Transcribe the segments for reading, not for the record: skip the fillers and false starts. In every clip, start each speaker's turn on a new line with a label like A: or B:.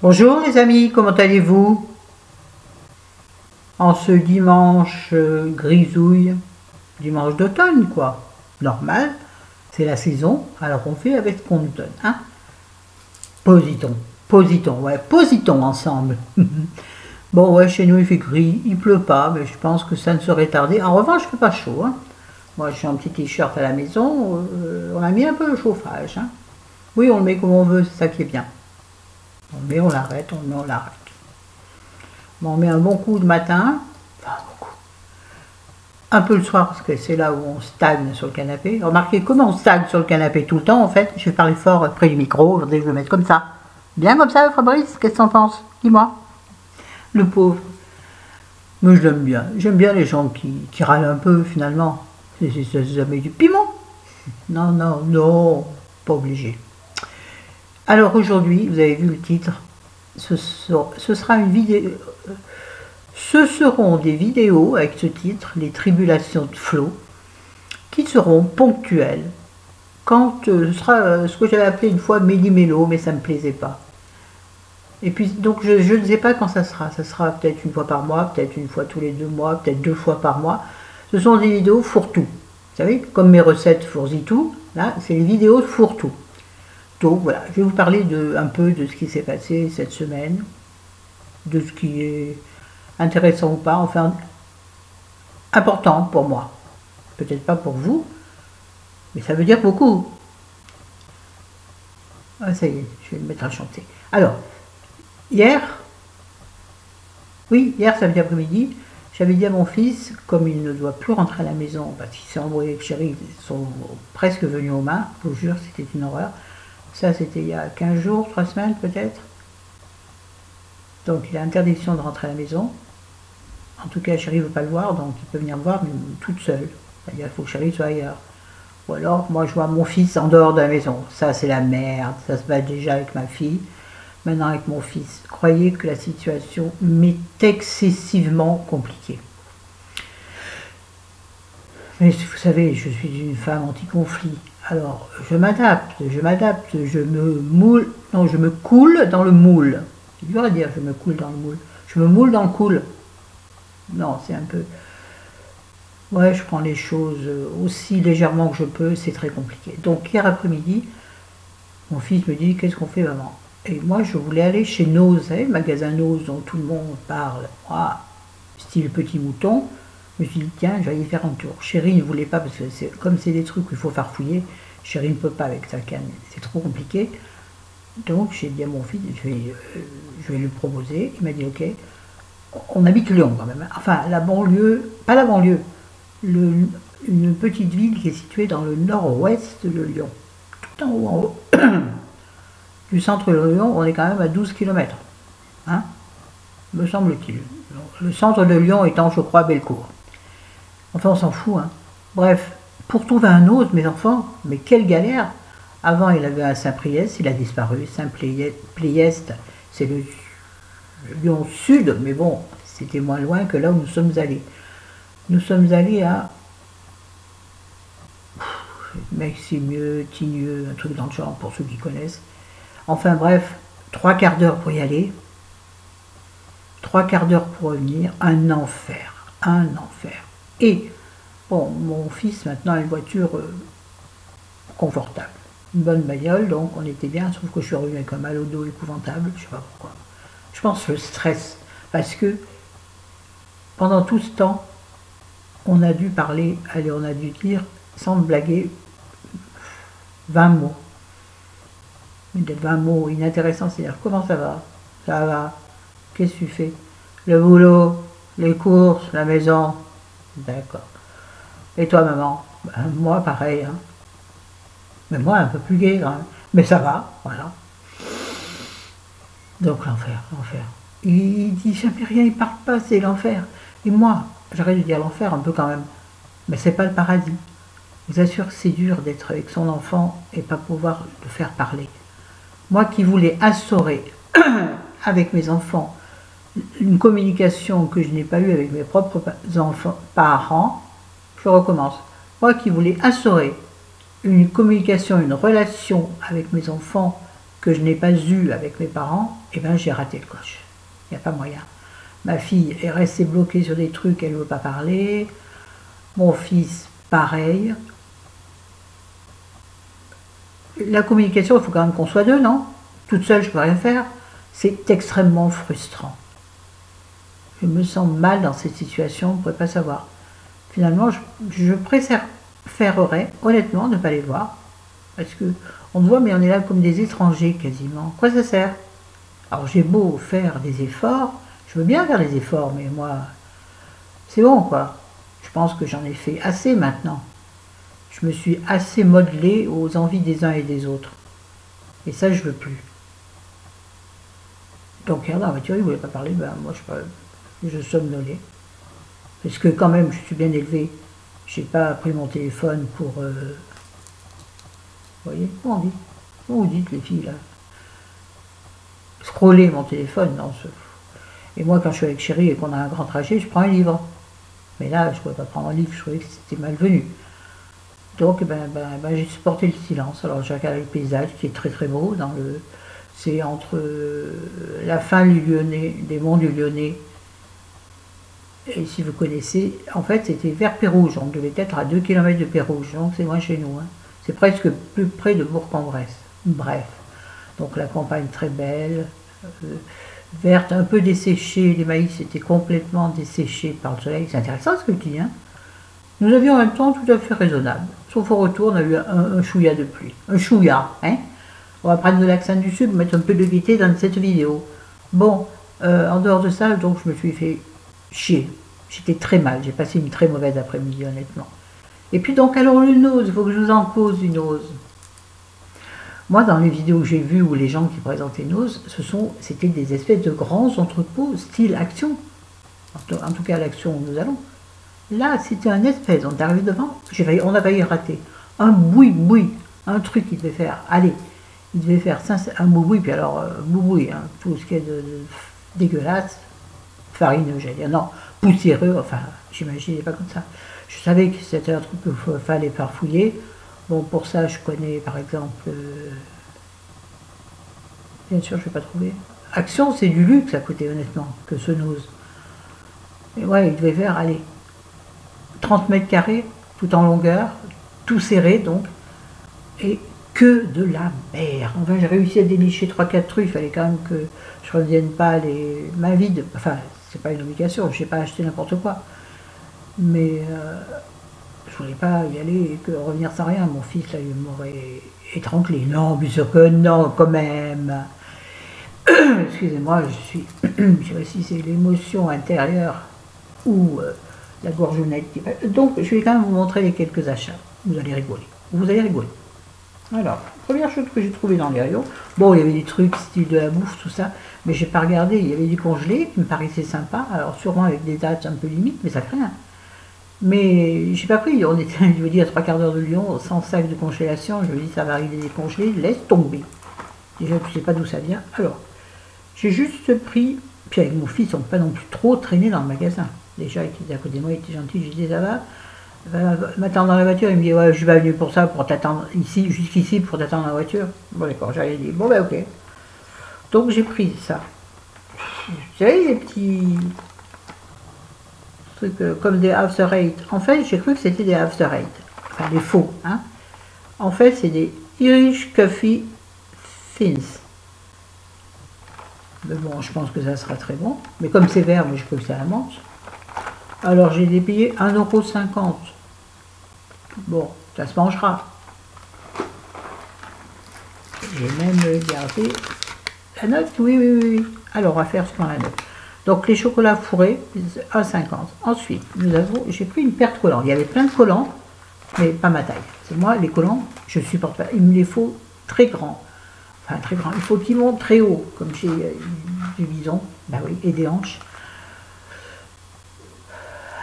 A: Bonjour les amis, comment allez-vous? En ce dimanche grisouille, dimanche d'automne quoi, normal, c'est la saison, alors on fait avec ce qu'on nous donne, hein? Positons, positons, ouais, positons ensemble. Bon ouais, chez nous il fait gris, il pleut pas, mais je pense que ça ne serait tardé. En revanche, il fait pas chaud, hein. Moi j'ai un petit t-shirt à la maison, on a mis un peu le chauffage, hein. Oui, on le met comme on veut, c'est ça qui est bien. On le met, on l'arrête, on le met, on l'arrête. Bon, on met un bon coup le matin, enfin bon coup, un peu le soir parce que c'est là où on stagne sur le canapé. Remarquez comment on stagne sur le canapé tout le temps en fait. Je vais parler fort près du micro, je vais le mettre comme ça. Bien comme ça Fabrice, qu'est-ce que t'en penses? Dis-moi. Le pauvre. Mais je l'aime bien. J'aime bien les gens qui râlent un peu finalement. C'est jamais du piment. Non, non, non, pas obligé. Alors aujourd'hui, vous avez vu le titre, ce sera une vidéo. Ce seront des vidéos avec ce titre, les tribulations de Flo, qui seront ponctuelles quand ce sera ce que j'avais appelé une fois méli-mélo, mais ça ne me plaisait pas. Et puis donc je ne sais pas quand ça sera peut-être une fois par mois, peut-être une fois tous les 2 mois, peut-être 2 fois par mois. Ce sont des vidéos fourre-tout. Vous savez, comme mes recettes fourzi-tout, là c'est les vidéos fourre-tout. Donc voilà, je vais vous parler un peu de ce qui s'est passé cette semaine, de ce qui est intéressant ou pas, enfin important pour moi. Peut-être pas pour vous, mais ça veut dire beaucoup. Ah, ça y est, je vais me mettre à chanter. Alors, hier, oui, hier samedi après-midi, j'avais dit à mon fils, comme il ne doit plus rentrer à la maison, parce qu'il s'est embrouillé avec Chéri, ils sont presque venus aux mains, je vous jure, c'était une horreur. Ça, c'était il y a 15 jours, 3 semaines peut-être. Donc, il a interdiction de rentrer à la maison. En tout cas, Chéri ne veut pas le voir, donc il peut venir me voir, mais toute seule. C'est-à-dire qu'il faut que Chéri soit ailleurs. Ou alors, moi, je vois mon fils en dehors de la maison. Ça, c'est la merde. Ça se bat déjà avec ma fille. Maintenant, avec mon fils. Croyez que la situation m'est excessivement compliquée. Mais vous savez, je suis une femme anti-conflit. Alors, je m'adapte, je me moule, non, je me coule dans le moule. C'est dur à dire, je me coule dans le moule. Je me moule dans le coule. Non, c'est un peu... Ouais, je prends les choses aussi légèrement que je peux, c'est très compliqué. Donc hier après-midi, mon fils me dit, qu'est-ce qu'on fait maman? Et moi je voulais aller chez Nose, le magasin Nose dont tout le monde parle, moi, style petit mouton. Je me suis dit, tiens, je vais y faire un tour. Chérie ne voulait pas, parce que comme c'est des trucs qu'il faut farfouiller, Chérie ne peut pas avec sa canne, c'est trop compliqué. Donc j'ai dit à mon fils, je vais lui proposer, il m'a dit ok. On habite Lyon quand même, enfin la banlieue, pas la banlieue, une petite ville qui est située dans le nord-ouest de Lyon, tout en haut, du centre de Lyon, on est quand même à 12 km, hein, me semble-t-il. Le centre de Lyon étant, je crois, Bellecour. Enfin, on s'en fout, hein. Bref, pour trouver un autre, mes enfants, mais quelle galère! Avant, il avait un Saint-Priest, il a disparu. Saint-Priest, c'est le Lyon Sud, mais bon, c'était moins loin que là où nous sommes allés. Nous sommes allés à Maximieux, Tigneux, un truc dans le genre pour ceux qui connaissent. Enfin bref, 3 quarts d'heure pour y aller, 3 quarts d'heure pour revenir, un enfer, un enfer. Et bon, mon fils maintenant a une voiture confortable, une bonne bagnole, donc on était bien, sauf que je suis revenu avec un mal au dos épouvantable, je sais pas pourquoi. Je pense le stress, parce que pendant tout ce temps, on a dû parler, allez, on a dû dire, sans me blaguer, 20 mots. Des 20 mots inintéressants, c'est-à-dire comment ça va? Ça va. Qu'est-ce que tu fais? Le boulot, les courses, la maison. D'accord. Et toi, maman? Ben, moi, pareil. Hein. Mais moi, un peu plus gai, quand même. Mais ça va, voilà. Donc l'enfer, l'enfer. Il dit jamais rien, il parle pas, c'est l'enfer. Et moi, j'arrête de dire l'enfer un peu quand même. Mais c'est pas le paradis. Je vous assure que c'est dur d'être avec son enfant et pas pouvoir le faire parler. Moi qui voulais instaurer avec mes enfants une communication que je n'ai pas eue avec mes propres enfants, parents, je recommence. Moi qui voulais instaurer une communication, une relation avec mes enfants que je n'ai pas eu avec mes parents, eh ben j'ai raté le coche. Il n'y a pas moyen. Ma fille est restée bloquée sur des trucs, elle ne veut pas parler. Mon fils, pareil. La communication, il faut quand même qu'on soit deux, non? Toute seule, je ne peux rien faire. C'est extrêmement frustrant. Je me sens mal dans cette situation, on ne pourrait pas savoir. Finalement, je préférerais, honnêtement, ne pas les voir. Parce que on voit, mais on est là comme des étrangers quasiment. Quoi ça sert? Alors j'ai beau faire des efforts, je veux bien faire des efforts, mais moi, c'est bon quoi. Je pense que j'en ai fait assez maintenant. Je me suis assez modelé aux envies des uns et des autres. Et ça, je veux plus. Donc, regarde, la voiture, il ne voulait pas parler, ben moi, je somnolais. Parce que quand même, je suis bien élevée. J'ai pas pris mon téléphone pour... vous voyez, comment on dit? Comment vous dites, les filles, là? Scroller mon téléphone, non. Et moi, quand je suis avec chérie et qu'on a un grand trajet, je prends un livre. Mais là, je ne pouvais pas prendre un livre, je trouvais que c'était malvenu. Donc, j'ai supporté le silence. Alors, j'ai regardé le paysage qui est très très beau. C'est entre la fin du Lyonnais, des monts du Lyonnais. Et si vous connaissez, en fait, c'était vers Pérouge. On devait être à 2 km de Pérouge. Donc, c'est loin chez nous. Hein. C'est presque plus près de Bourg-en-Bresse. Bref. Donc, la campagne très belle. Verte, un peu desséchée. Les maïs étaient complètement desséchés par le soleil. C'est intéressant ce que je dis. Hein. Nous avions un temps tout à fait raisonnable. Sauf au retour, on a eu un chouïa de pluie. Un chouïa, hein. On va prendre de l'accent du sud, mettre un peu de gaieté dans cette vidéo. Bon, en dehors de ça, donc je me suis fait chier. J'étais très mal, j'ai passé une très mauvaise après-midi, honnêtement. Et puis donc, alors le nose, il faut que je vous en cause une nose. Moi, dans les vidéos que j'ai vues où les gens qui présentaient nose, c'était des espèces de grands entrepôts, style action. En tout cas, l'action où nous allons. Là, c'était un espèce, on est arrivé devant, on a failli rater. Un boui-boui, un truc qui devait faire, allez, il devait faire un boui-boui, puis alors, boui-boui, hein, tout ce qui est de dégueulasse, farineux, j'allais dire, non, poussiéreux, enfin, j'imaginais pas comme ça. Je savais que c'était un truc qu'il fallait farfouiller. Bon, pour ça, je connais, par exemple, bien sûr, je ne vais pas trouver. Action, c'est du luxe à côté, honnêtement, que ce nose. Et ouais, il devait faire, allez, 30 mètres carrés, tout en longueur, tout serré donc, et que de la mer. Enfin, j'ai réussi à dénicher 3-4 trucs, il fallait quand même que je ne revienne pas les mains vides. Enfin, c'est pas une obligation, je n'ai pas acheté n'importe quoi. Mais je voulais pas y aller et que revenir sans rien. Mon fils, là, il m'aurait étranglé. Non, bien sûr que non, quand même. Excusez-moi, je sais pas si c'est l'émotion intérieure ou la gorgeonnette qui... Donc, je vais quand même vous montrer les quelques achats. Vous allez rigoler. Vous allez rigoler. Alors, première chose que j'ai trouvé dans les rayons, bon, il y avait des trucs style de la bouffe, tout ça, mais j'ai pas regardé, il y avait du congelé qui me paraissait sympa, alors sûrement avec des dates un peu limites, mais ça fait rien. Mais j'ai pas pris, on était, je veux dire, à 3/4 d'heure de Lyon, sans sac de congélation, je me dis ça va arriver des congelés, laisse tomber. Déjà, je sais pas d'où ça vient. Alors, j'ai juste pris, puis avec mon fils, on ne peut pas non plus trop traîner dans le magasin. Déjà, il était à côté de moi, il était gentil, je disais ça va. M'attendre dans la voiture, il me dit ouais, je suis pas venu pour ça, pour t'attendre ici, jusqu'ici, pour t'attendre dans la voiture. Bon d'accord, j'avais dit bon ben ok. Donc j'ai pris ça. Vous savez les petits trucs comme des After Eight. En fait, j'ai cru que c'était des After Eight, enfin des faux. Hein. En fait, c'est des Irish Coffee Thins. Mais bon, je pense que ça sera très bon. Mais comme c'est vert, mais je crois que c'est à la menthe. Alors j'ai dépayé 1,50 €. Bon, ça se mangera. J'ai même gardé la note, oui. Alors, on va faire ce qu'on a la note. Donc, les chocolats fourrés, 1,50 €. Ensuite, j'ai pris une paire de collants. Il y avait plein de collants, mais pas ma taille. C'est moi, les collants, je ne supporte pas. Il me les faut très grands. Enfin, très grands. Il faut qu'ils montent très haut, comme chez du bison. Ben oui, et des hanches.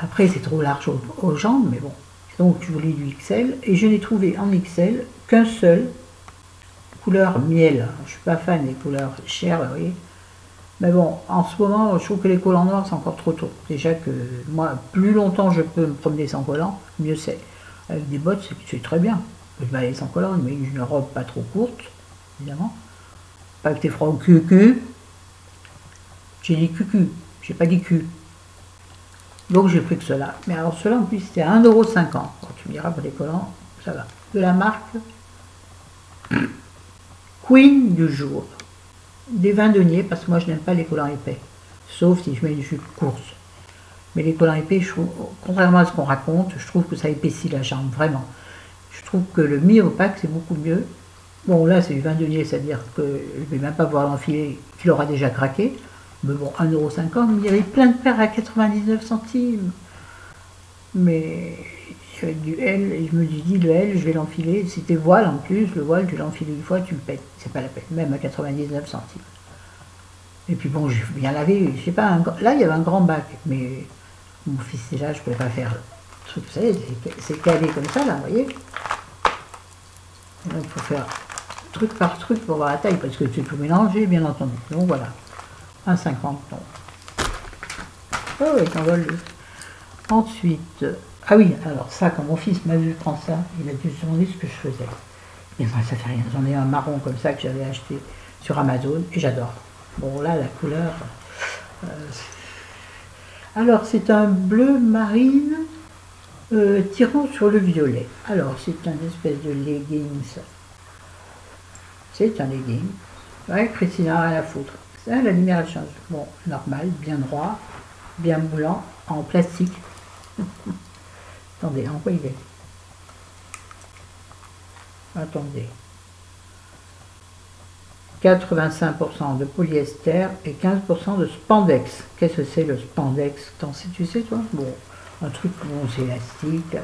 A: Après, c'est trop large aux jambes, mais bon. Donc, je voulais du XL, et je n'ai trouvé en XL qu'un seul, couleur miel. Je ne suis pas fan des couleurs chères, vous voyez. Mais bon, en ce moment, je trouve que les collants noirs, c'est encore trop tôt. Déjà que moi, plus longtemps je peux me promener sans collant, mieux c'est. Avec des bottes, c'est très bien. Je peux me balader sans collant, mais une robe pas trop courte, évidemment. Pas que t'es froid au cul. J'ai dit cucu, j'ai pas dit cul. Donc j'ai pris que cela. Mais alors cela en plus c'était à 1,50 €. Tu me diras pour les collants, ça va. De la marque Queen du jour. Des vins deniers, parce que moi je n'aime pas les collants épais. Sauf si je mets une jupe course. Mais les collants épais, je trouve, contrairement à ce qu'on raconte, je trouve que ça épaissit la jambe, vraiment. Je trouve que le mi-opaque c'est beaucoup mieux. Bon là c'est du vin denier, c'est-à-dire que je ne vais même pas pouvoir l'enfiler, qu'il aura déjà craqué. Mais bon, 1,50 €, mais il y avait plein de paires à 99 centimes. Mais il y avait du L, et je me suis dit, le L, je vais l'enfiler. C'était voile en plus, le voile, tu l'enfiles une fois, tu le pètes. C'est pas la peine, même à 99 centimes. Et puis bon, j'ai bien lavé, je sais pas, là il y avait un grand bac, mais mon fils est là, je ne pouvais pas faire le truc, vous savez, c'est calé comme ça, là, vous voyez. Et donc il faut faire truc par truc pour voir la taille, parce que tu peux mélanger, bien entendu. Donc voilà. 1,50 €. Oh oui, t'envoles. Ensuite, ah oui, alors ça, quand mon fils m'a vu prendre ça, il a dû se demander ce que je faisais. Et moi, ça fait rien. J'en ai un marron comme ça que j'avais acheté sur Amazon et j'adore. Bon, là, la couleur. Alors, c'est un bleu marine tirant sur le violet. Alors, c'est un espèce de leggings. C'est un legging. Ouais, Christina, rien à foutre. Ça, la lumière, elle change. Bon, normal, bien droit, bien moulant, en plastique. Attendez, en quoi il est? Attendez. 85% de polyester et 15% de spandex. Qu'est-ce que c'est le spandex? Tu sais, toi? Bon, un truc, bon, c'est élastique.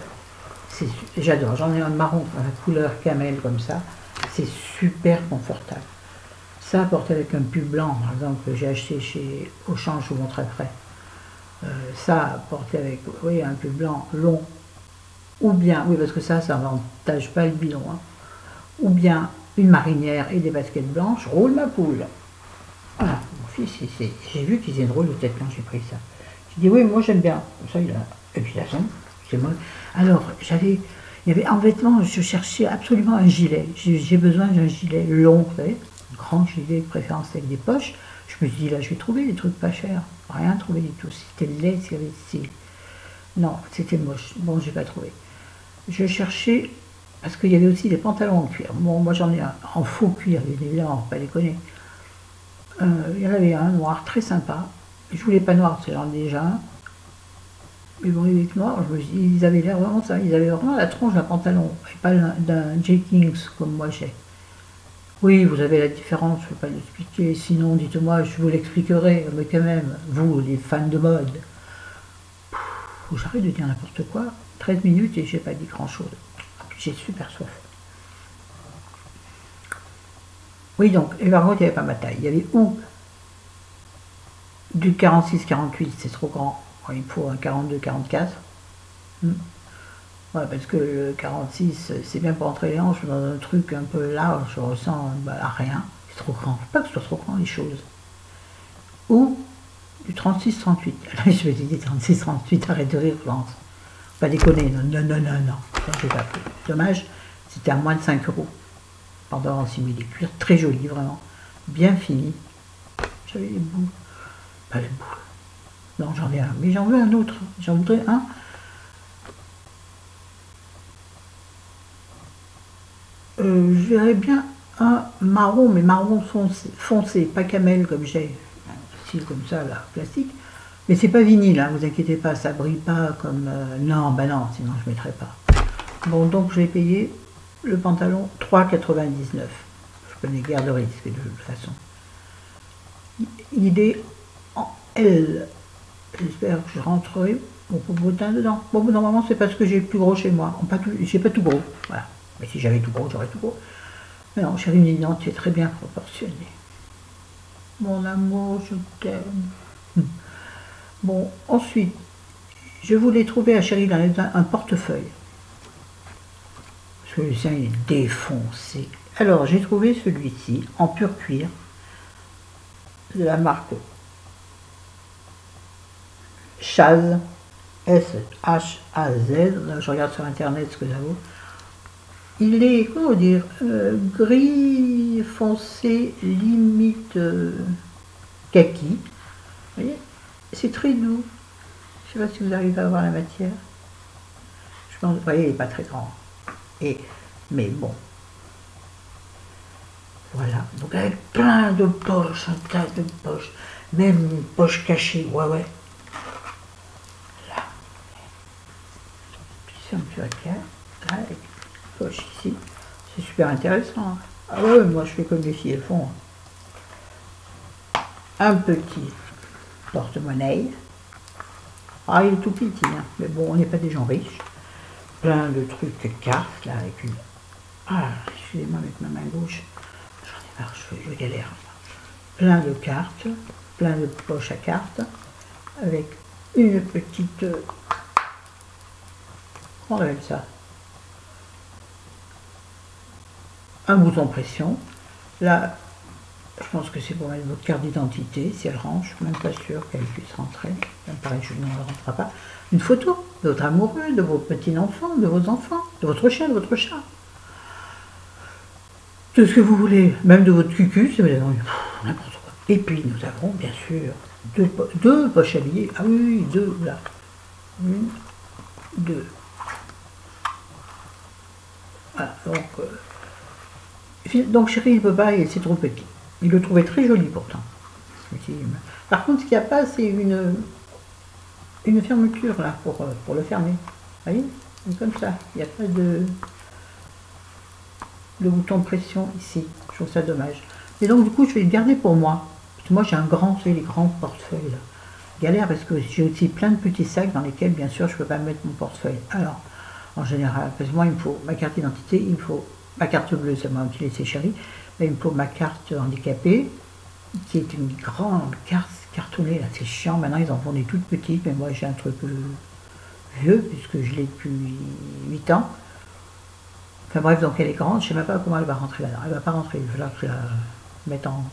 A: J'adore. J'en ai un marron, la couleur camel comme ça. C'est super confortable. Ça, porté avec un pull blanc, par exemple, que j'ai acheté chez Auchan, je vous montre après. Ça, porté avec, oui, un pull blanc long, ou bien, oui, parce que ça n'avantage pas le bidon, hein, ou bien une marinière et des baskets blanches, roule ma poule. Voilà, mon fils, j'ai vu qu'il faisait une drôle de tête quand j'ai pris ça. J'ai dit, oui, moi j'aime bien. Ça, il a, et puis la somme, c'est moi. Alors, il y avait en vêtements, je cherchais absolument un gilet. J'ai besoin d'un gilet long, vous savez, un grand gilet de préférence avec des poches. Je me suis dit, là, je vais trouver des trucs pas chers. Rien trouvé du tout. C'était laid, s'il y avait ici. Non, c'était moche. Bon, j'ai pas trouvé. Je cherchais, parce qu'il y avait aussi des pantalons en cuir. Bon, moi j'en ai un en faux cuir, évidemment, pas déconner. Il y en avait un noir, très sympa. Je voulais pas noir, c'est j'en ai déjà un. Mais bon, il était noir, je me suis dit, ils avaient l'air vraiment ça. Ils avaient vraiment la tronche d'un pantalon, et pas d'un jeggings comme moi j'ai. Oui, vous avez la différence, je ne vais pas l'expliquer, sinon dites-moi, je vous l'expliquerai, mais quand même, vous, les fans de mode, j'arrête de dire n'importe quoi, 13 minutes et j'ai pas dit grand-chose. J'ai super soif. Oui, donc, et par contre, il n'y avait pas ma taille. Il y avait ou du 46-48, c'est trop grand, il faut un 42-44. Ouais, parce que le 46, c'est bien pour entrer les hanches dans un truc un peu large, je ressens à rien. C'est trop grand. Pas que ce soit trop grand les choses. Ou du 36-38. Là, je me suis dit 36-38, arrête de rire, Florence. Pas déconner, non. Ça, j'ai pas pris. Dommage, c'était à moins de 5 €. Pendant en simili cuir, très joli, vraiment. Bien fini. J'avais les boules. Pas les boules. Non, j'en ai un. Mais j'en veux un autre. J'en voudrais un. Je verrais bien un marron, mais marron foncé, pas camel comme j'ai, style comme ça, là, plastique. Mais c'est pas vinyle, hein, vous inquiétez pas, ça brille pas comme... non, bah non, sinon je mettrais pas. Bon, donc j'ai payé le pantalon 3,99 €. Je connais guère de risque de toute façon. Il est en L. J'espère que je rentrerai mon popotin dedans. Bon, normalement c'est parce que j'ai le plus gros chez moi. J'ai pas tout gros, voilà. Mais si j'avais tout gros, j'aurais tout gros. Mais non, chérie, une identité très bien proportionnée. Mon amour, je t'aime. Bon, ensuite, je voulais trouver à Chérie un portefeuille. Parce que le sien, il est défoncé. Alors, j'ai trouvé celui-ci, en pur cuir, de la marque Shaz, S-H-A-Z. Je regarde sur Internet ce que ça vaut. Il est, comment dire, gris foncé, limite kaki. Vous voyez, c'est très doux. Je ne sais pas si vous arrivez à voir la matière. Je pense, vous voyez, il n'est pas très grand. Mais bon. Voilà. Donc avec plein de poches, un tas de poches. Même une poche cachée. Ouais, ouais. Là. Puis si on peut regarder, là, avec une poche ici. C'est super intéressant. Ah ouais, moi je fais comme les filles elles font. Un petit porte-monnaie. Ah, il est tout petit, hein. Mais bon, on n'est pas des gens riches. Plein de trucs cartes, là, avec une... Ah, excusez-moi, avec ma main gauche. J'en ai marre, je galère. Plein de cartes, plein de poches à cartes, avec une petite... Comment on appelle ça? Un bouton pression. Là, je pense que c'est pour mettre votre carte d'identité, si elle rentre, je ne suis même pas sûre qu'elle puisse rentrer. Pareil, je ne rentrera pas. Une photo de votre amoureux, de vos petits-enfants, de vos enfants, de votre chien, de votre chat. Tout ce que vous voulez, même de votre cucu, c'est n'importe quoi. Et puis, nous avons, bien sûr, deux poches à billets. Ah oui, deux, là. Une, deux. Voilà, donc chérie, il ne peut pas, c'est trop petit. Il le trouvait très joli pourtant. Par contre, ce qu'il n'y a pas, c'est une fermeture là pour le fermer. Vous voyez? Comme ça. Il n'y a pas de bouton de pression ici. Je trouve ça dommage. Et donc, du coup, je vais le garder pour moi. Parce que moi, j'ai un grand, vous savez, les grands portefeuilles là. Galère parce que j'ai aussi plein de petits sacs dans lesquels, bien sûr, je ne peux pas mettre mon portefeuille. Alors, en général, parce que moi, il me faut ma carte d'identité, il me faut ma carte bleue, ça m'a utilisé chérie. Mais il me faut ma carte handicapée, qui est une grande carte cartonnée, là, c'est chiant. Maintenant, ils en font des toutes petites, mais moi, j'ai un truc vieux, puisque je l'ai depuis 8 ans. Enfin bref, donc elle est grande, je ne sais même pas comment elle va rentrer là-dedans. Elle ne va pas rentrer, il va falloir que je la mette en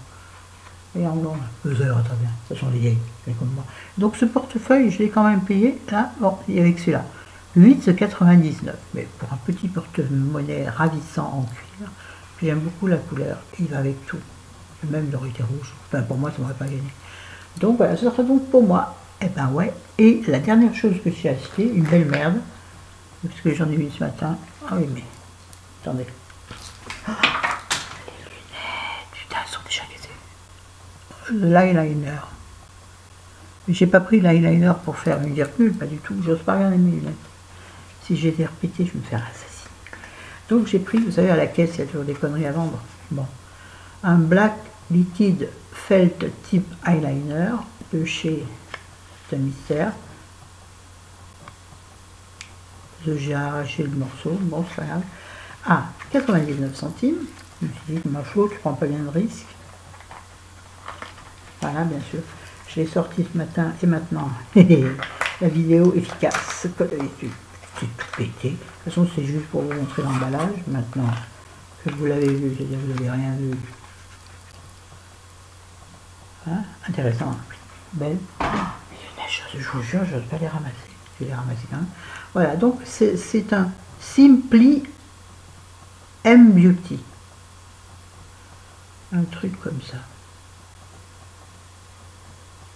A: long. Ça ira très bien, ça sont les vieilles, comme moi. Donc ce portefeuille, je l'ai quand même payé, là, bon, avec celui-là. 8,99. Mais pour un petit porte-monnaie ravissant en cuir, j'aime beaucoup la couleur, il va avec tout. Même il aurait été rouge, enfin pour moi ça ne m'aurait pas gagné. Donc voilà, ce sera donc pour moi. Et ben ouais, et la dernière chose que j'ai acheté, une belle merde, parce que j'en ai vu ce matin. Ah oui, mais attendez. Oh, les lunettes, putain, elles sont déjà cassées. L'eyeliner. Mais j'ai pas pris l'eyeliner pour faire une virgule, pas du tout. J'ose pas regarder mes lunettes. Si j'étais repété, je me ferais assassiner. Donc j'ai pris, vous savez, à la caisse, il y a toujours des conneries à vendre. Bon. Un Black Liquid Felt Tip Eyeliner de chez Mystère. J'ai arraché le morceau, bon c'est pas grave. À 99 centimes. Je me suis dit, ma faute, je prends pas bien de risque. Voilà, bien sûr. Je l'ai sorti ce matin et maintenant, la vidéo efficace. C'est tout pété. De toute façon, c'est juste pour vous montrer l'emballage. Maintenant que vous l'avez vu, je veux dire, vous n'avez rien vu. Hein, intéressant. Belle. Je vous jure, je n'ose pas les ramasser. Je vais les ramasser quand même. Voilà, donc c'est un Simply M Beauty. Un truc comme ça.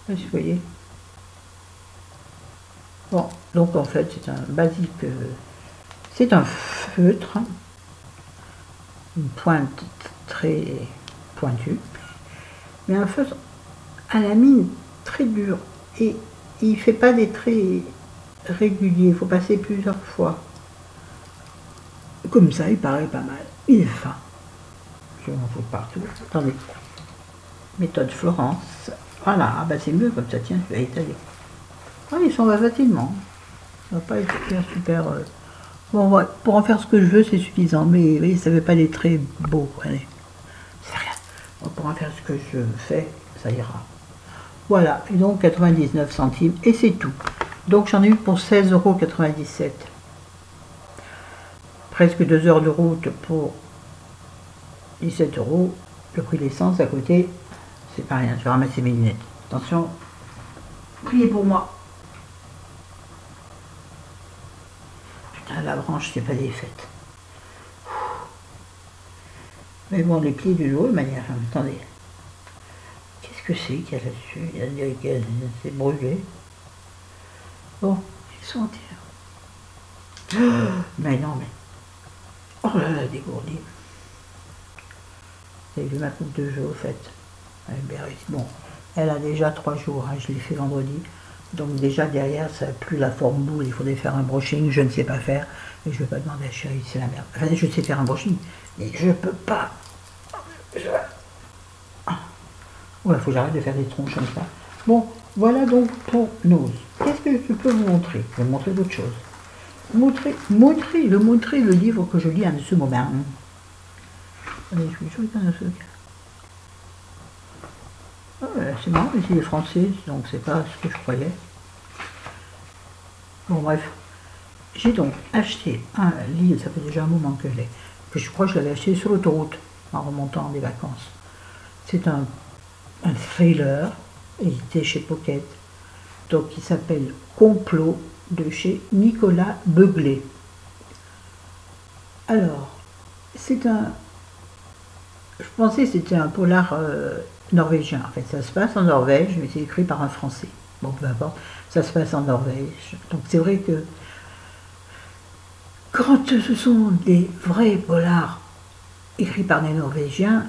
A: Vous voyez. Bon, donc en fait, c'est un basique. C'est un feutre. Une pointe très pointue. Mais un feutre à la mine très dure. Et il ne fait pas des traits régulier, il faut passer plusieurs fois. Comme ça, il paraît pas mal. Il est fin. Je m'en fous partout. Attendez. Méthode Florence. Voilà, ah bah c'est mieux comme ça, tiens, je vais étaler. Ah, il s'en va facilement. Ça va pas être super... Bon, ouais, pour en faire ce que je veux, c'est suffisant. Mais vous voyez, ça ne fait pas des traits beaux. Allez. C'est rien. Bon, pour en faire ce que je fais, ça ira. Voilà, et donc 99 centimes, et c'est tout. Donc j'en ai eu pour 16,97 €. Presque 2 heures de route pour 17 €. Le prix de l'essence à côté, c'est pas rien. Je vais ramasser mes lunettes. Attention, priez pour moi. Putain, la branche, c'est pas défaite. Mais bon, les pieds du jour, de manière. Attendez. Qu'est-ce que c'est qu'il y a là-dessus? Il y a c'est brûlé. Bon, ils sont entiers. Mais non, mais. Oh là là, dégourdi. Vous avez vu ma coupe de jeu, au fait. Bon, elle a déjà 3 jours, hein, je l'ai fait vendredi. Donc déjà derrière, ça n'a plus la forme boule, il faudrait faire un brushing, je ne sais pas faire. Et je ne vais pas demander à chérie, c'est la merde. Enfin, je sais faire un brushing, mais je ne peux pas. Ouais, il faut que j'arrête de faire des tronches comme ça. Bon, voilà donc pour Nose. Qu'est-ce que je peux vous montrer? Je vais vous montrer d'autres choses. Montrer le livre que je lis en ce moment. Allez, je suis sûr qu'il y en a ce cas. C'est marrant, mais il est français, donc c'est pas ce que je croyais. Bon, bref. J'ai donc acheté un livre, ça fait déjà un moment que je l'ai, que je crois que je l'avais acheté sur l'autoroute, en remontant des vacances. C'est un thriller, édité chez Pocket, donc qui s'appelle Complot, de chez Nicolas Beuglet. Alors, c'est un... Je pensais que c'était un polar norvégien. En fait, ça se passe en Norvège, mais c'est écrit par un Français. Bon, peu importe, ça se passe en Norvège. Donc c'est vrai que quand ce sont des vrais polars écrits par des Norvégiens,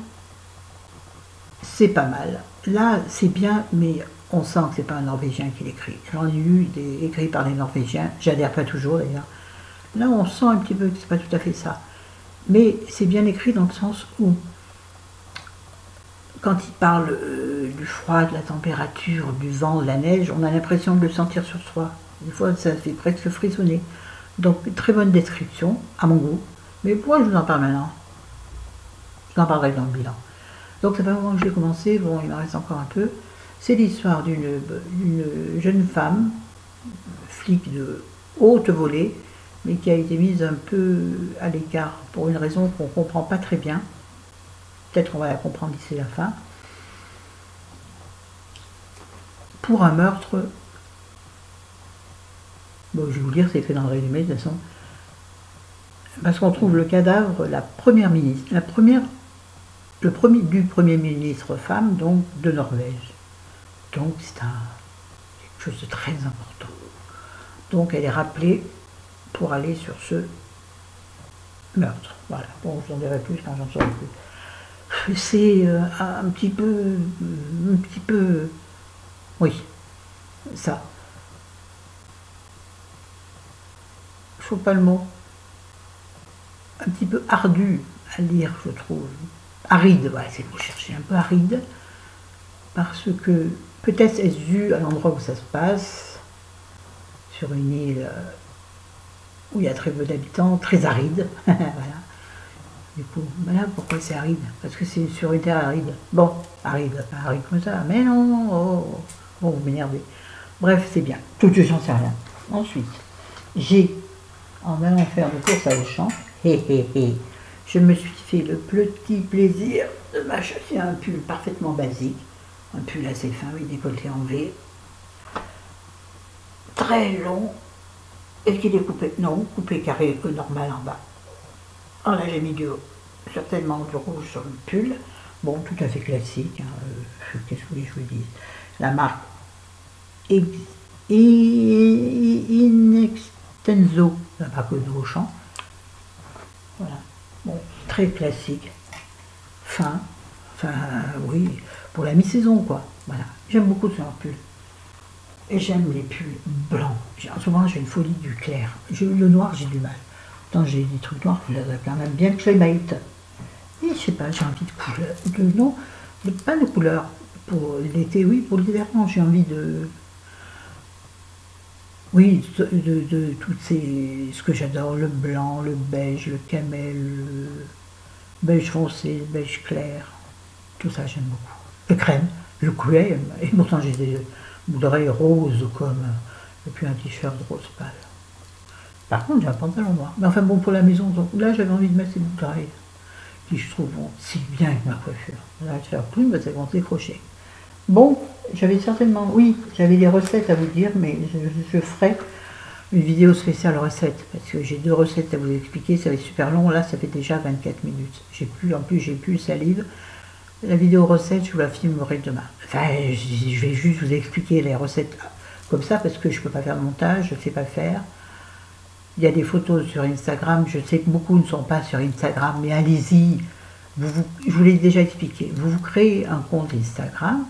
A: c'est pas mal. Là, c'est bien, mais on sent que c'est pas un Norvégien qui l'écrit. J'en ai lu des écrits par des Norvégiens, j'adhère pas toujours d'ailleurs. Là, on sent un petit peu que c'est pas tout à fait ça. Mais c'est bien écrit dans le sens où, quand il parle du froid, de la température, du vent, de la neige, on a l'impression de le sentir sur soi. Des fois, ça fait presque frissonner. Donc, très bonne description, à mon goût. Mais pourquoi je vous en parle maintenant? Je vous en parlerai dans le bilan. Donc, ça fait un moment que j'ai commencé. Bon, il m'en reste encore un peu. C'est l'histoire d'une jeune femme, flic de haute volée, mais qui a été mise un peu à l'écart pour une raison qu'on ne comprend pas très bien. Peut-être qu'on va la comprendre d'ici la fin. Pour un meurtre, bon, je vais vous dire, c'est fait dans le résumé de toute façon, parce qu'on trouve le cadavre, la première ministre, du premier ministre femme, donc de Norvège. Donc c'est quelque chose de très important. Donc elle est rappelée pour aller sur ce meurtre. Voilà. Bon, je vous en dirai plus quand j'en saurai plus. C'est un petit peu, oui, ça. Je ne trouve pas le mot. Un petit peu ardu à lire, je trouve. Aride, voilà, c'est pour chercher un peu aride, parce que peut-être est-ce dû à l'endroit où ça se passe, sur une île où il y a très peu d'habitants, très aride, voilà. Du coup, voilà pourquoi c'est aride, parce que c'est sur une terre aride. Bon, aride, pas aride comme ça, mais non, oh, vous m'énervez. Bref, c'est bien, tout de suite, j'en sais rien. Ensuite, j'ai, en allant faire des courses à Auchan, je me suis fait le petit plaisir de m'acheter un pull parfaitement basique, un pull assez fin, oui, décolleté en V, très long, est-ce qu'il est coupé? Non, coupé carré, normal en bas. Alors là, j'ai mis certainement du rouge sur le pull. Bon, tout à fait classique. Hein. Qu'est-ce que je vous dis? La marque Inextenso, la marque de Auchan. Voilà. Bon, très classique. Fin. Enfin, oui, pour la mi-saison, quoi. Voilà. J'aime beaucoup ce pull. Et j'aime les pulls blancs. En ce moment, j'ai une folie du clair. Le noir, j'ai du mal. J'ai des trucs noirs, quand même bien que je les mette. Et je sais pas, j'ai envie de couleur. Non, pas de couleur. Pour l'été, oui, pour l'hiver, non, j'ai envie de. Oui, de toutes ces. Ce que j'adore, le blanc, le beige, le camel, le beige foncé, le beige clair. Tout ça, j'aime beaucoup. Le crème, le cuir, et pourtant j'ai des boules roses comme. Et puis un t-shirt rose pâle. Par contre, j'ai un pantalon noir. Mais enfin bon, pour la maison, donc là, j'avais envie de mettre ces boucles qui, je trouve, vont si bien avec ma coiffure. Là, je vais faire plume, parce qu'elles vont décrocher. Bon, j'avais certainement, oui, j'avais des recettes à vous dire, mais je ferai une vidéo spéciale recette, parce que j'ai 2 recettes à vous expliquer, ça va être super long, là ça fait déjà 24 minutes. En plus j'ai plus salive. La vidéo recette, je vous la filmerai demain. Enfin, je vais juste vous expliquer les recettes comme ça, parce que je ne peux pas faire de montage, je ne sais pas faire. Il y a des photos sur Instagram, je sais que beaucoup ne sont pas sur Instagram, mais allez-y, je vous l'ai déjà expliqué. Vous créez un compte Instagram,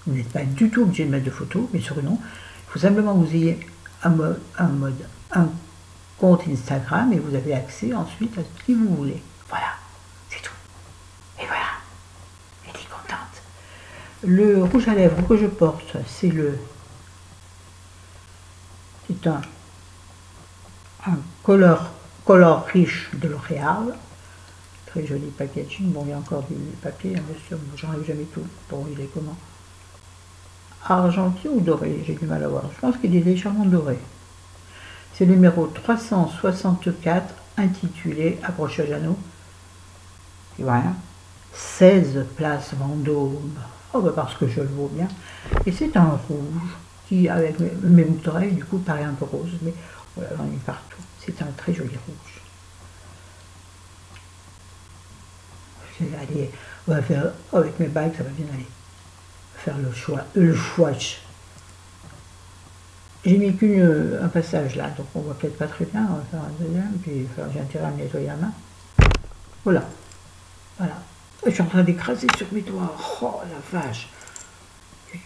A: vous n'êtes pas du tout obligé de mettre de photos, mais sur non, il faut simplement que vous ayez un compte Instagram et vous avez accès ensuite à ce que vous voulez. Voilà, c'est tout. Et voilà, elle est contente. Le rouge à lèvres que je porte, c'est un color riche de L'Oréal. Très joli packaging. Bon, il y a encore du papier, hein, bien sûr, j'enlève jamais tout. Bon, il est comment? Argenté ou doré? J'ai du mal à voir. Je pense qu'il est légèrement doré. C'est le numéro 364, intitulé Accrochage à nous. Et voilà. 16 place Vendôme. Oh, bah parce que je le vaux bien. Et c'est un rouge qui, avec mes boucles d'oreilles, du coup, paraît un peu rose. Mais voilà, j'en ai partout. C'est un très joli rouge. Allez, on va faire avec mes bagues, ça va bien aller. Faire le swatch. J'ai mis qu'un passage là, donc on voit peut-être pas très bien. On va faire un deuxième, puis j'ai intérêt à me nettoyer la main. Voilà. Voilà. Je suis en train d'écraser sur mes doigts. Oh la vache.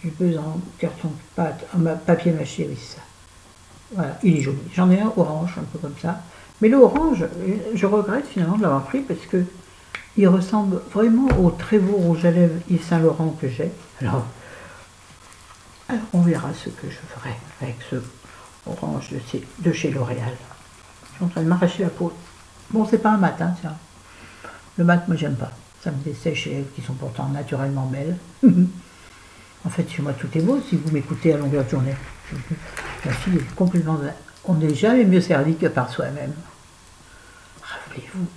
A: J'ai besoin en carton de pâte, en papier mâché, oui, c'est ça. Voilà, il est joli. J'en ai un orange, un peu comme ça. Mais le orange, je regrette finalement de l'avoir pris parce que il ressemble vraiment au très beau rouge à lèvres Yves Saint Laurent que j'ai. Alors, on verra ce que je ferai avec ce orange de chez L'Oréal. Je suis en train de m'arracher la peau. Bon, c'est pas un mat, hein, tiens. Le mat, moi, j'aime pas. Ça me dessèche les lèvres qui sont pourtant naturellement belles. En fait, chez moi, tout est beau si vous m'écoutez à longueur de journée. La fille est complètement... On n'est jamais mieux servi que par soi-même.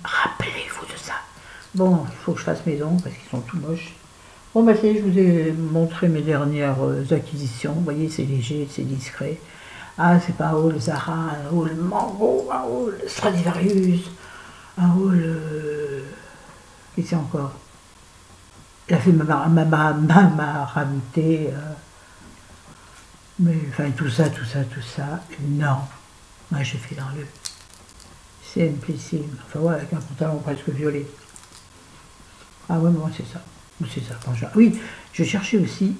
A: Rappelez-vous de ça. Bon, il faut que je fasse mes ongles parce qu'ils sont tout moches. Bon, bah, je vous ai montré mes dernières acquisitions. Vous voyez, c'est léger, c'est discret. Ah, c'est pas un haul Zara, un haul Mango, un haul Stradivarius, un haul... Qu'est-ce que c'est encore? Il a fait ma marabouté. Mais enfin, tout ça. Non. Moi, j'ai fait dans le simplissime. Enfin, ouais, avec un pantalon presque violet. Ah ouais, moi, c'est ça. C'est ça. Oui, je cherchais aussi.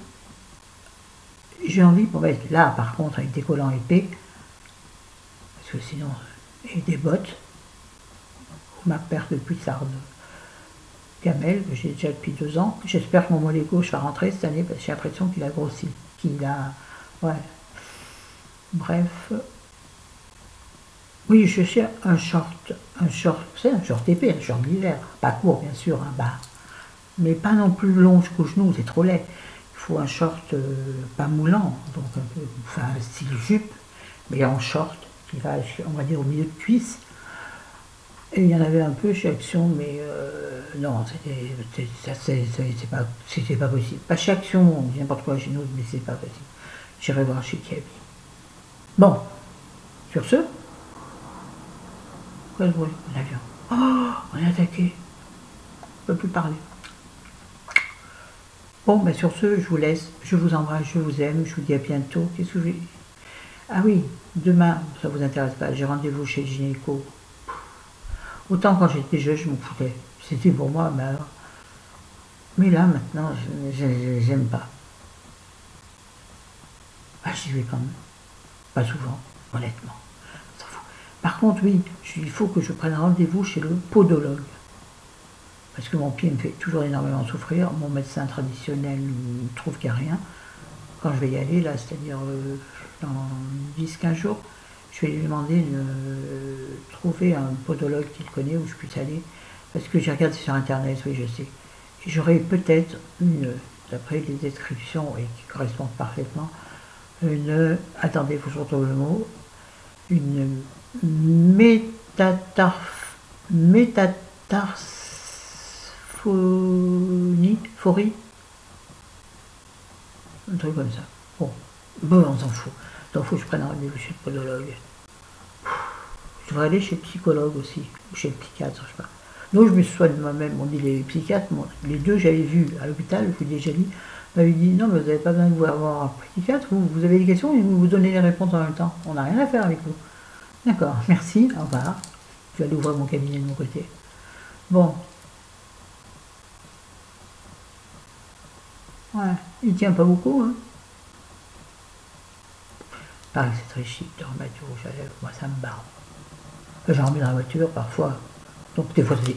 A: J'ai envie pour mettre là, par contre, avec des collants épais. Parce que sinon, et des bottes. Ma paire de puissardes gamelle, que j'ai déjà depuis 2 ans. J'espère que mon mollet gauche va rentrer cette année, parce que j'ai l'impression qu'il a grossi. Ouais. Bref. Oui, je cherche un short, c'est un short épais, un short d'hiver. Pas court, bien sûr, un bas. Mais pas non plus long jusqu'au genou, c'est trop laid. Il faut un short pas moulant, donc un peu, enfin, style jupe, mais en short, qui va, on va dire, au milieu de cuisse. Et il y en avait un peu chez Action, mais non, c'était pas possible. Pas chez Action, n'importe quoi chez nous, mais c'est pas possible. J'irai voir chez Kiabi. Bon, sur ce, quoi le bruit? L'avion. Oh, on est attaqué. On ne peut plus parler. Bon, ben sur ce, je vous laisse. Je vous embrasse, je vous aime. Je vous dis à bientôt. Qu'est-ce que j'ai... Ah oui, demain, ça vous intéresse pas, j'ai rendez-vous chez le gynéco. Autant quand j'étais jeune, je m'en foutais. C'était pour moi, mais là, maintenant, j'aime pas. Ah, j'y vais quand même. Pas souvent, honnêtement. Par contre, oui, il faut que je prenne rendez-vous chez le podologue. Parce que mon pied me fait toujours énormément souffrir. Mon médecin traditionnel trouve qu'il n'y a rien. Quand je vais y aller, là, c'est-à-dire dans 10-15 jours, je vais lui demander de trouver un podologue qu'il connaît où je puisse aller. Parce que j'ai regardé sur Internet, oui, je sais. J'aurai peut-être d'après les descriptions, et qui correspondent parfaitement, attendez, il faut que je retrouve le mot, une métatarsphorie, un truc comme ça. Bon, on s'en fout. Donc il faut que je prenne rendez-vous chez le podologue. Je devrais aller chez le psychologue aussi, ou chez le psychiatre, je sais pas. Donc je me soigne moi-même. On dit les psychiatres, les deux j'avais vu à l'hôpital, je vous ai déjà dit, m'avait dit non, mais vous n'avez pas besoin de vous avoir un psychiatre, vous avez des questions et vous donnez les réponses en même temps. On n'a rien à faire avec vous. D'accord, merci, au revoir. Je vais aller ouvrir mon cabinet de mon côté. Bon. Ouais, il tient pas beaucoup, hein. Pareil, c'est très chic de remettre du rouge à lèvres, moi ça me barre. J'en remets dans la voiture parfois. Donc des fois, je dis,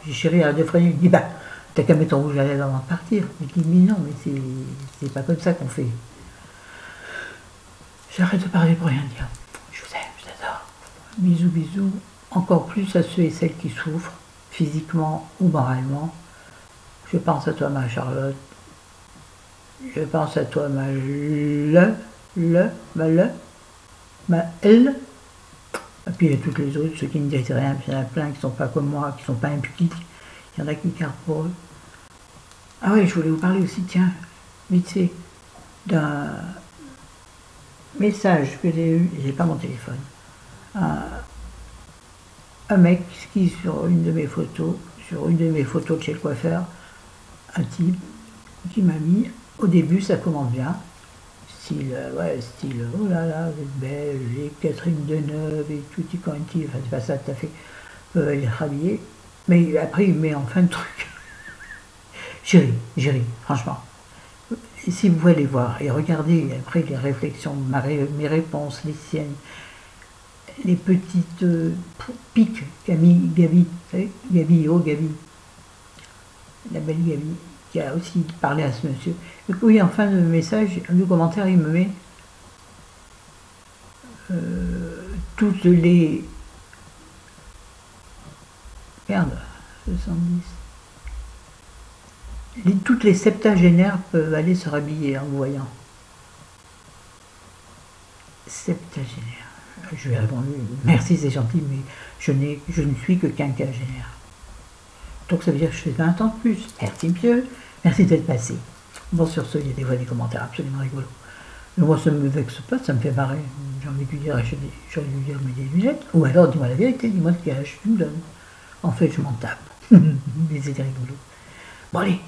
A: j'ai chéri à deux fois, il me dit, bah, t'as qu'à mettre ton rouge à lèvres avant de partir. Je dis, mais non, mais c'est pas comme ça qu'on fait. J'arrête de parler pour rien dire. Je vous aime, je vous adore. Bisous, bisous. Encore plus à ceux et celles qui souffrent, physiquement ou moralement. Je pense à toi, ma Charlotte. Je pense à toi, ma ma L. Et puis il y a toutes les autres, ceux qui ne disent rien, il y en a plein qui ne sont pas comme moi, qui ne sont pas impliques. Il y en a qui gardent pour eux. Ah oui, je voulais vous parler aussi, tiens, vite fait, d'un message que j'ai eu, j'ai pas mon téléphone. Un mec qui sur une de mes photos de chez le coiffeur, un type qui m'a mis, au début ça commence bien, style, oh là là, vous êtes belle, j'ai Catherine Deneuve et tout y quanti, enfin c'est pas ça tout à fait, il est rhabillé, mais après il met en fin de truc. J'ai ri, franchement. Et si vous pouvez les voir et regarder après les réflexions, mes réponses, les siennes, les petites piques qu'a mis Gabi, vous savez, Gabi, la belle Gabi, qui a aussi parlé à ce monsieur. Et puis en fin de message, le commentaire, il me met toutes les... Merde, 70. Toutes les septagénaires peuvent aller se rhabiller en voyant. Septagénaire. Je lui ai répondu, merci c'est gentil, mais je ne suis que quinquagénaire. Donc ça veut dire que je fais 20 ans de plus. Merci monsieur, merci d'être passé. Bon, sur ce, il y a des fois des commentaires absolument rigolos. Mais moi ça me vexe pas, ça me fait marrer. J'ai envie de lui dire, j'aurais dû lui dire, mets des lunettes. Ou alors dis-moi la vérité, dis-moi ce qu'il y a, je te donne. En fait, je m'en tape. Mais c'est rigolo. Bon allez,